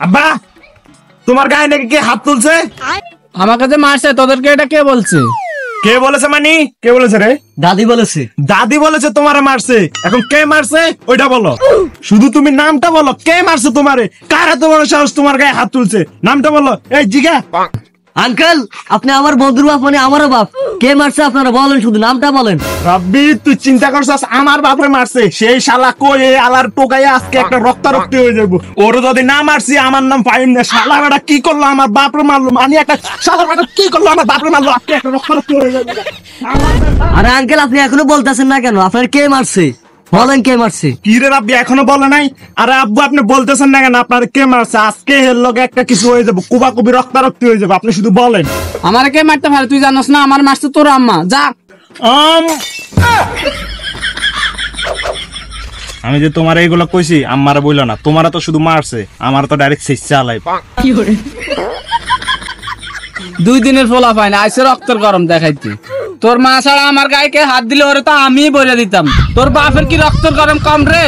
আব্বা তোমার গায়ে নাকি কে হাত তুলছে? আমাকে যে মারছে তোদেরকে এটা কে বলছে? কে বলেছে মানে? কে বলেছে রে? দাদি বলেছে। দাদি বলেছে তোমারে মারছে। এখন কে মারছে ওইটা বলো। শুধু তুমি নামটা বলো, কে মারছে তোমারে? কারা তোমার সাহস তোমার গায়ে হাত তুলছে? নামটা বলো। এই জিগা। আঙ্কেল আপনি আমার বন্ধুর বাপ মানে আমারও বাপ, কে মারছে আপনারা বলেন, শুধু নামটা বলেন। রাব্বি তুই চিন্তা করছিস আমার বাপরে মারছে? সেই শালা কই এই আলার টোকাইয়া আজকে একটা রক্তারক্তি হয়ে যাবো। ওর যদি না মারছি আমার নাম ফাহিম না। শালা বেটা কি করলো আমার বাপরে মারলো, মানে একটা শালা বেটা কি করলো আমার বাপরে মারলো, আজকে একটা রক্তারক্তি হয়ে যাবে। আরে আঙ্কেল আপনি এখনো বলতেছেন না কেন? আপনার কে মারছে বলেন, কে মারছে? কি রে রাব্বি এখনো বলে নাই? আরে আব্বু আপনি বলতেছেন না কেন আপনার কে মারছে? আজকে এর লগে একটা কিছু হয়ে যাবে, কুবাকুবি রক্তারক্তি হয়ে যাবে, আপনি শুধু বলেন। আমারে কে মারতে পারে তুই জানোস না? আমার মারছে তোর আম্মা। যা। আমি যে তোমার এইগুলো কইছি আম্মারা বইল না, তোমারা তো শুধু মারছে, আমার তো ডাইরেক্ট শেষ চালাই। 2 দিনের ফোলা পায় না, আইসে রক্তের গরম দেখাইতে। তোর মা ছাড়া আমার গায়ে কে হাত দিলে ওরে তো আমি বলে দিতাম। তোর বাপের কি রক্তের গরম কম রে?